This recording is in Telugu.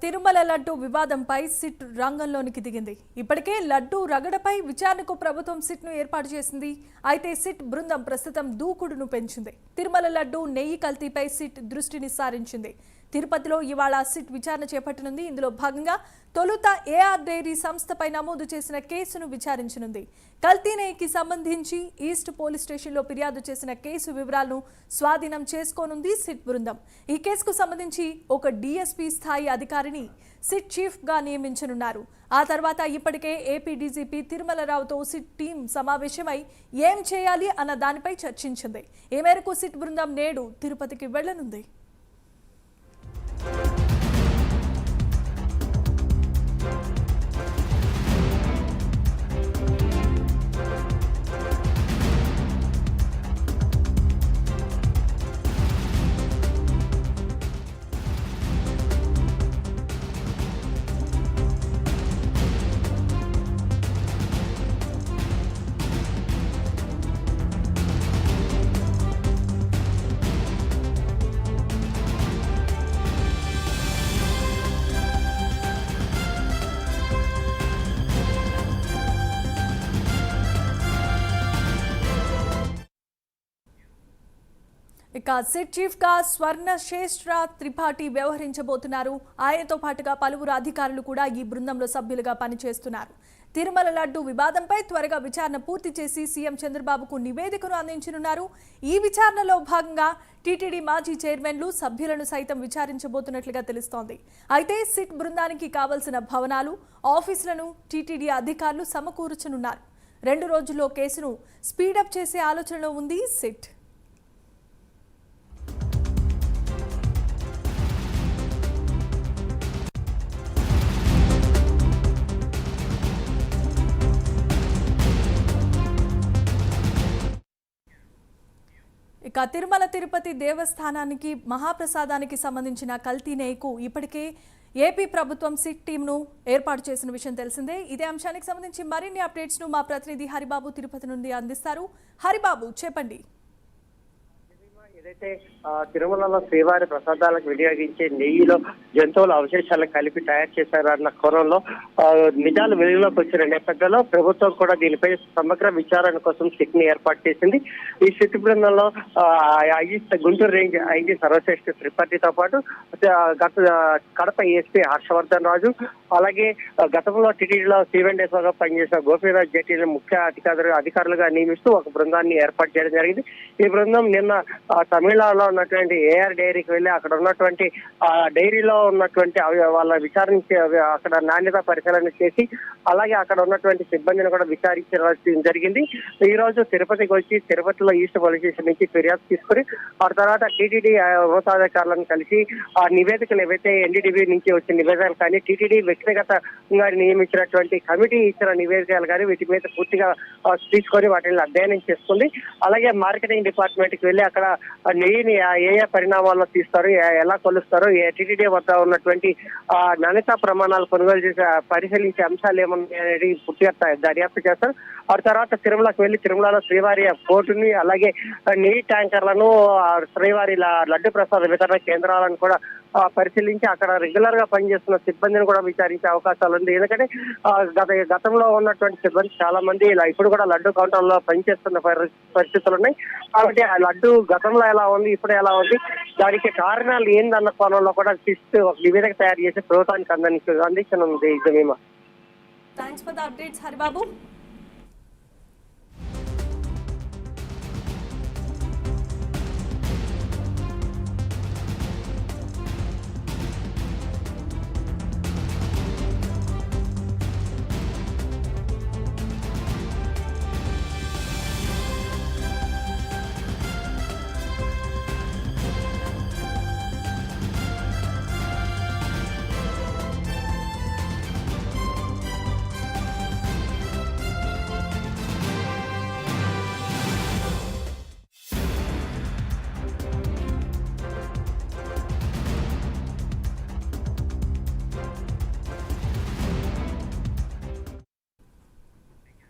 తిరుమల లడ్డు వివాదంపై సిట్ రంగంలోనికి దిగింది. ఇప్పటికే లడ్డు రగడపై విచారణకు ప్రభుత్వం సిట్ను ఏర్పాటు చేసింది. అయితే సిట్ బృందం ప్రస్తుతం దూకుడును పెంచింది. తిరుమల లడ్డు నెయ్యి కల్తీపై సిట్ దృష్టిని సారించింది. తిరుపతిలో ఇవాళ సిట్ విచారణ చేపట్టనుంది. ఇందులో భాగంగా తొలుత ఏఆర్ డైరీ సంస్థపై నమోదు చేసిన కేసును విచారించనుంది. కల్తీ నెయ్యికి సంబంధించి ఈస్ట్ పోలీస్ స్టేషన్లో ఫిర్యాదు చేసిన కేసు వివరాలను స్వాధీనం చేసుకోనుంది సిట్ బృందం. ఈ కేసుకు సంబంధించి ఒక డీఎస్పీ స్థాయి అధికారిని సిట్ చీఫ్ గా నియమించనున్నారు. ఆ తర్వాత ఇప్పటికే ఏపీ డీజీపీ తిరుమలరావుతో సిట్ టీం సమావేశమై ఏం చేయాలి అన్న దానిపై చర్చించింది. ఈ మేరకు సిట్ బృందం నేడు తిరుపతికి వెళ్లనుంది. ఇక సిట్ చీఫ్ గా స్వర్ణశ్రేష్ఠ త్రిపాఠి వ్యవహరించబోతున్నారు. ఆయనతో పాటుగా పలువురు అధికారులు కూడా ఈ బృందంలో సభ్యులుగా పనిచేస్తున్నారు. తిరుమల లడ్డు వివాదంపై త్వరగా విచారణ పూర్తి చేసి సీఎం చంద్రబాబుకు నివేదికను అందించనున్నారు. ఈ విచారణలో భాగంగా టీటీడీ మాజీ చైర్మన్లు సభ్యులను సైతం విచారించబోతున్నట్లుగా తెలుస్తోంది. అయితే సిట్ బృందానికి కావలసిన భవనాలు, ఆఫీసులను టీటీడీ అధికారులు సమకూర్చనున్నారు. 2 రోజుల్లో కేసును స్పీడప్ చేసే ఆలోచనలో ఉంది సిట్. ఇక తిరుమల తిరుపతి దేవస్థానానికి మహాప్రసాదానికి సంబంధించిన కల్తీ నెయ్యికు ఇప్పటికే ఏపీ ప్రభుత్వం సిట్ టీంను ఏర్పాటు చేసిన విషయం తెలిసిందే. ఇదే అంశానికి సంబంధించి మరిన్ని అప్డేట్స్ ను మా ప్రతినిధి హరిబాబు తిరుపతి నుండి అందిస్తారు. హరిబాబు, చెప్పండి. ఏదైతే తిరుమలలో శ్రీవారి ప్రసాదాలకు వినియోగించే నెయ్యిలో జంతువుల అవశేషాలను కలిపి తయారు చేశారన్న కోణంలో నిజాలు వెలుగులోకి వచ్చిన నేపథ్యంలో ప్రభుత్వం కూడా దీనిపై సమగ్ర విచారణ కోసం సిట్ ని ఏర్పాటు చేసింది. ఈ సిట్ బృందంలో గుంటూరు రేంజ్ ఐజీ సర్వశ్రేష్ఠ త్రిపాఠితో పాటు కడప ఏఎస్పీ హర్షవర్ధన్ రాజు, అలాగే గతంలో టీటీడీలో CVNSగా పనిచేసిన గోపీనాథ్ జైట్లీని ముఖ్య అధికారులుగా నియమిస్తూ ఒక బృందాన్ని ఏర్పాటు చేయడం జరిగింది. ఈ బృందం నిన్న తమిళనాడులో ఉన్నటువంటి ఏఆర్ డైరీకి వెళ్ళి అక్కడ ఉన్నటువంటి డైరీలో ఉన్నటువంటి వాళ్ళ విచారించి అక్కడ నాణ్యత పరిశీలన చేసి అలాగే అక్కడ ఉన్నటువంటి సిబ్బందిని కూడా విచారించడం జరిగింది. ఈ రోజు తిరుపతికి వచ్చి తిరుపతిలో ఈస్ట్ పోలీస్ స్టేషన్ నుంచి ఫిర్యాదు తీసుకుని ఆ తర్వాత టీటీడీ ఉన్నతాధికారులను కలిసి ఆ నివేదికలు ఏవైతే ఎన్డీడీబీ నుంచి వచ్చిన నివేదికలు కానీ టీటీడీ వ్యక్తిగతంగా నియమించినటువంటి కమిటీ ఇచ్చిన నివేదికలు కానీ వీటి మీద పూర్తిగా తీసుకొని వాటిని అధ్యయనం చేసుకుంది. అలాగే మార్కెటింగ్ డిపార్ట్మెంట్ కి వెళ్ళి అక్కడ నెయ్యిని ఏ పరిణామాల్లో తీస్తారు, ఎలా కొలుస్తారు, టీటీడీ వద్ద ఉన్నటువంటి నాణ్యతా ప్రమాణాలు కొనుగోలు చేసే పరిశీలించే అంశాలు ఏమన్నాయి అనేది పూర్తిగా దర్యాప్తు చేస్తారు. ఆ తర్వాత తిరుమలకు వెళ్లి తిరుమలలో శ్రీవారి బోటుని అలాగే నెయ్యి ట్యాంకర్లను శ్రీవారి లడ్డు ప్రసాద వితరణ కేంద్రాలను కూడా పరిశీలించి అక్కడ రెగ్యులర్ గా పనిచేస్తున్న సిబ్బందిని కూడా విచారించే అవకాశాలు ఉంది. ఎందుకంటే గతంలో ఉన్నటువంటి సిబ్బంది చాలా మంది ఇప్పుడు కూడా లడ్డు కౌంటర్లో పనిచేస్తున్న పరిస్థితులు ఉన్నాయి. కాబట్టి ఆ లడ్డు గతంలో ఎలా ఉంది, ఇప్పుడు ఎలా ఉంది, దానికి కారణాలు ఏందన్న కోణంలో కూడా ఒక నివేదిక తయారు చేసి ప్రభుత్వానికి అందించనుంది. Thanks for the updates Haribabu.